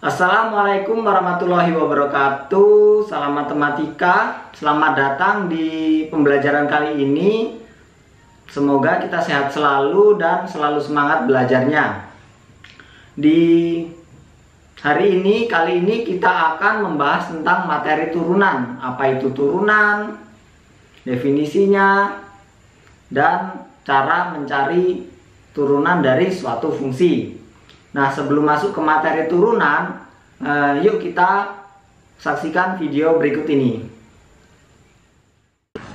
Assalamualaikum warahmatullahi wabarakatuh. Salam matematika. Selamat datang di pembelajaran kali ini. Semoga kita sehat selalu dan selalu semangat belajarnya. Di kali ini kita akan membahas tentang materi turunan. Apa itu turunan, definisinya, dan cara mencari turunan dari suatu fungsi. Nah, sebelum masuk ke materi turunan, yuk kita saksikan video berikut ini.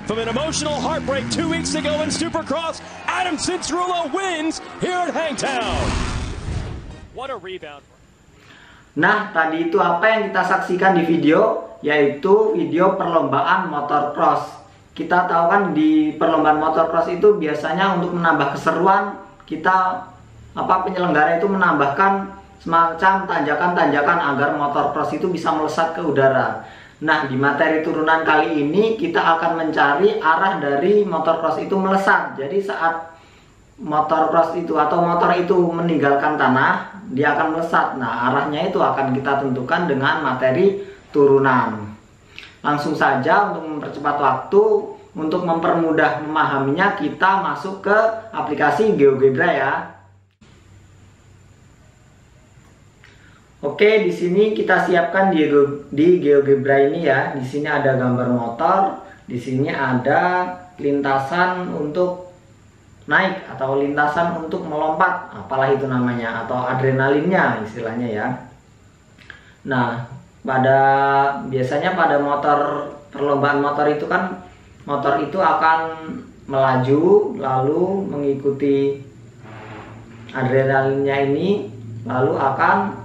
From an emotional heartbreak 2 weeks ago in Supercross, Adam Cianciarulo wins here at Hangtown. What a rebound. Nah, tadi itu apa yang kita saksikan di video, yaitu video perlombaan motocross. Kita tahu kan di perlombaan motocross itu biasanya untuk menambah keseruan, penyelenggara itu menambahkan semacam tanjakan-tanjakan agar motocross itu bisa melesat ke udara. Nah, di materi turunan kali ini kita akan mencari arah dari motocross itu melesat. Jadi saat motocross itu atau motor itu meninggalkan tanah, dia akan melesat. Nah, arahnya itu akan kita tentukan dengan materi turunan. Langsung saja untuk mempercepat waktu, untuk mempermudah memahaminya, kita masuk ke aplikasi GeoGebra ya. Oke, di sini kita siapkan di GeoGebra ini ya. Di sini ada gambar motor, di sini ada lintasan untuk naik atau lintasan untuk melompat, apalah itu namanya, atau adrenalinnya istilahnya ya. Nah, biasanya pada perlombaan motor itu kan, motor itu akan melaju lalu mengikuti adrenalinnya ini, lalu akan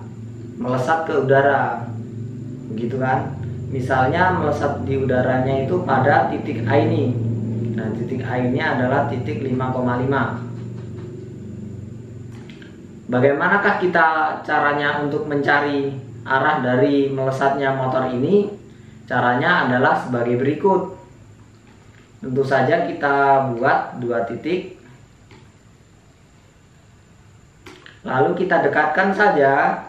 melesat ke udara, begitu kan? Misalnya melesat di udaranya itu pada titik A ini. Nah, titik A ini adalah titik 5,5. Bagaimanakah kita caranya untuk mencari arah dari melesatnya motor ini? Caranya adalah sebagai berikut. Tentu saja kita buat 2 titik, lalu kita dekatkan saja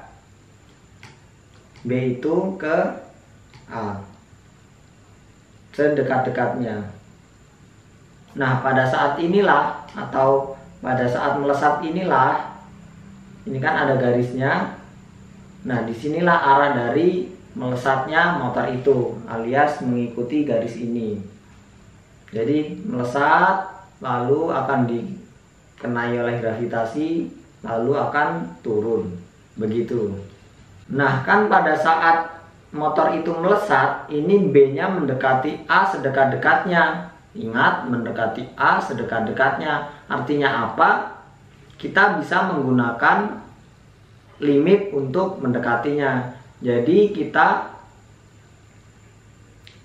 B itu ke A sedekat-dekatnya. Nah, pada saat inilah, atau pada saat melesat inilah, ini kan ada garisnya. Nah, disinilah arah dari melesatnya motor itu, alias mengikuti garis ini. Jadi melesat, lalu akan dikenai oleh gravitasi, lalu akan turun, begitu. Nah, kan pada saat motor itu melesat, ini B-nya mendekati A sedekat-dekatnya. Ingat, mendekati A sedekat-dekatnya. Artinya apa? Kita bisa menggunakan limit untuk mendekatinya. Jadi kita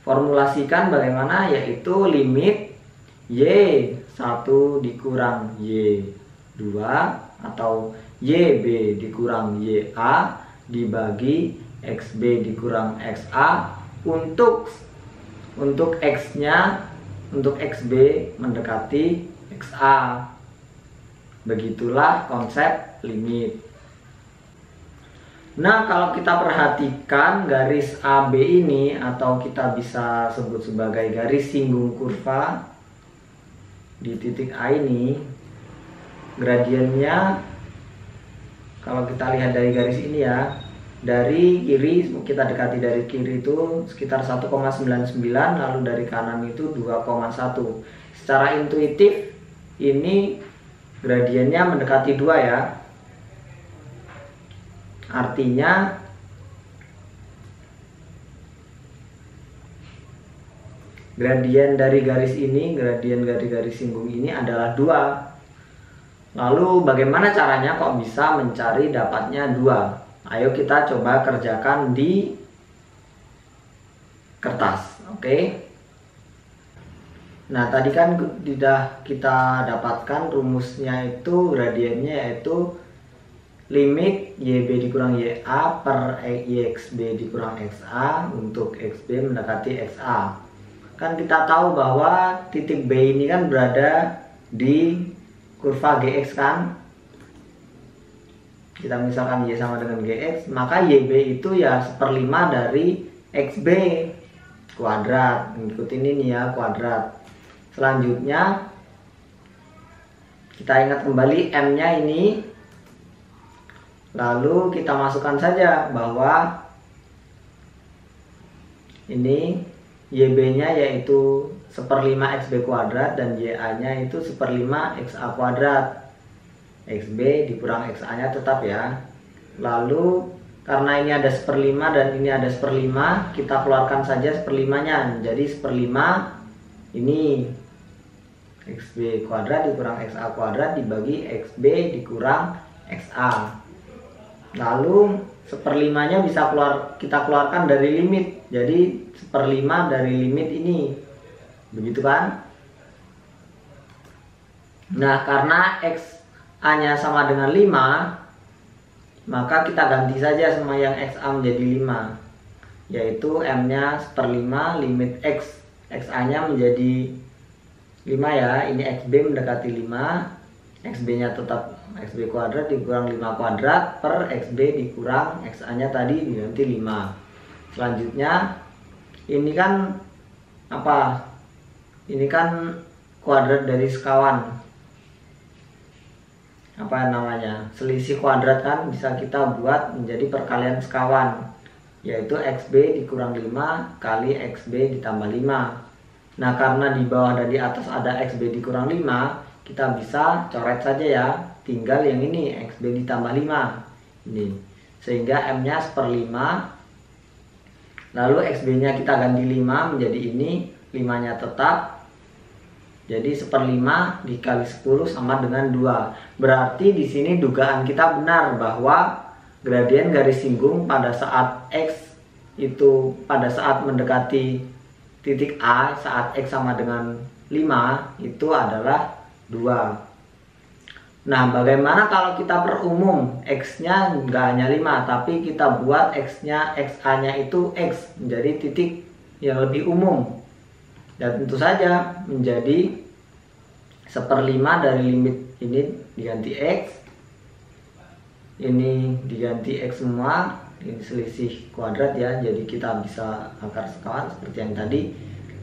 formulasikan bagaimana, yaitu limit Y1 dikurang Y2 atau YB dikurang YA dibagi XB dikurang XA untuk X-nya, untuk XB mendekati XA. Begitulah konsep limit. Nah, kalau kita perhatikan garis AB ini, atau kita bisa sebut sebagai garis singgung kurva di titik A ini, gradiennya kalau kita lihat dari garis ini ya, dari kiri, kita dekati dari kiri itu sekitar 1,99, lalu dari kanan itu 2,1. Secara intuitif ini gradiennya mendekati 2 ya. Artinya gradien dari garis ini, gradien dari garis singgung ini adalah 2. Lalu bagaimana caranya kok bisa mencari dapatnya 2? Ayo kita coba kerjakan di kertas, oke? Nah, tadi kan sudah kita dapatkan rumusnya, itu gradiennya yaitu limit YB dikurang YA per YXB dikurang XA untuk XB mendekati XA. Kan kita tahu bahwa titik B ini kan berada di kurva GX kan. kita misalkan Y sama dengan GX, maka YB itu ya 1/5 dari XB kuadrat. Ngikutin ini ya, kuadrat. Selanjutnya kita ingat kembali M nya ini, lalu kita masukkan saja bahwa ini YB nya yaitu 1/5 XB kuadrat dan YA nya itu 1/5 XA kuadrat. XB dikurang XA nya tetap ya. Lalu karena ini ada 1/5 dan ini ada 1/5, kita keluarkan saja 1/5 nya. Jadi 1/5 ini XB kuadrat dikurang XA kuadrat dibagi XB dikurang XA. Lalu 1/5 nya bisa kita keluarkan dari limit. Jadi 1/5 dari limit ini. Begitu kan? Nah, karena XA nya sama dengan 5, maka kita ganti saja semua yang XA menjadi 5, yaitu M nya 1/5 limit XA nya menjadi 5 ya. Ini XB mendekati 5, XB nya tetap XB kuadrat dikurang 5 kuadrat per XB dikurang XA nya tadi diganti 5. Selanjutnya ini kan apa? Ini kan kuadrat dari sekawan, apa namanya, selisih kuadrat kan, bisa kita buat menjadi perkalian sekawan, yaitu XB dikurang 5 kali XB ditambah 5. Nah, karena di bawah dan di atas ada XB dikurang 5, kita bisa coret saja ya, tinggal yang ini XB ditambah 5 ini, sehingga M nya 1/5, lalu XB nya kita ganti 5 menjadi ini, 5 nya tetap. Jadi 1/5 dikali 10 sama dengan 2. Berarti di sini dugaan kita benar bahwa gradien garis singgung pada saat X itu pada saat mendekati titik A, saat X sama dengan 5 itu adalah 2. Nah, bagaimana kalau kita perumum X nya nggak hanya 5, tapi kita buat X nya, XA nya itu X, menjadi titik yang lebih umum. Dan tentu saja menjadi 1/5 dari limit ini diganti X, ini diganti X semua, ini selisih kuadrat ya, jadi kita bisa akar sekawan seperti yang tadi.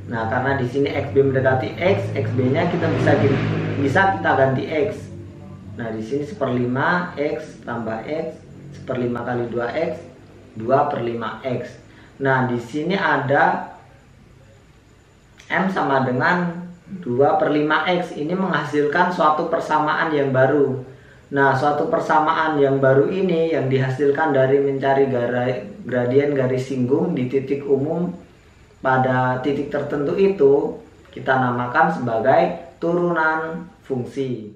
Nah, karena di sini XB mendekati X, XB nya kita bisa kita ganti X. Nah, di sini 1/5 X tambah X, 1/5 kali 2X, 2/5X. Nah, di sini ada M sama dengan 2/5X. Ini menghasilkan suatu persamaan yang baru. Nah, suatu persamaan yang baru ini yang dihasilkan dari mencari gradien garis singgung di titik umum pada titik tertentu itu kita namakan sebagai turunan fungsi.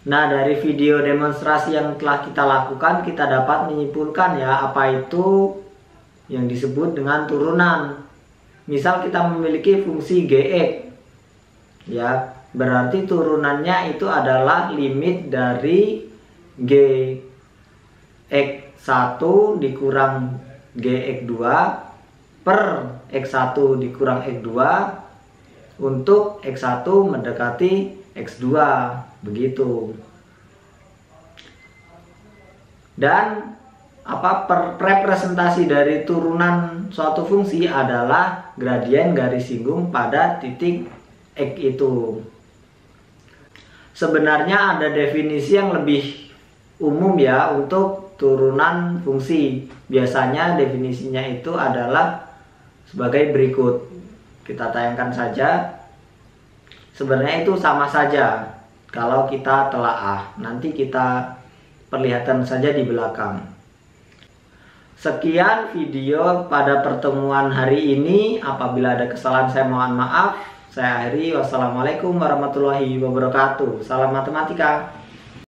Nah, dari video demonstrasi yang telah kita lakukan, kita dapat menyimpulkan ya apa itu yang disebut dengan turunan. Misal kita memiliki fungsi Gx ya, berarti turunannya itu adalah limit dari Gx1 dikurang Gx2 per X1 dikurang X2 untuk X1 mendekati X2, begitu. Dan representasi dari turunan suatu fungsi adalah gradien garis singgung pada titik X itu. Sebenarnya ada definisi yang lebih umum ya untuk turunan fungsi. Biasanya definisinya itu adalah sebagai berikut. Kita tayangkan saja. Sebenarnya itu sama saja kalau kita telaah. Nanti kita perlihatkan saja di belakang. Sekian video pada pertemuan hari ini. Apabila ada kesalahan saya mohon maaf. Saya akhiri. Wassalamualaikum warahmatullahi wabarakatuh. Salam matematika.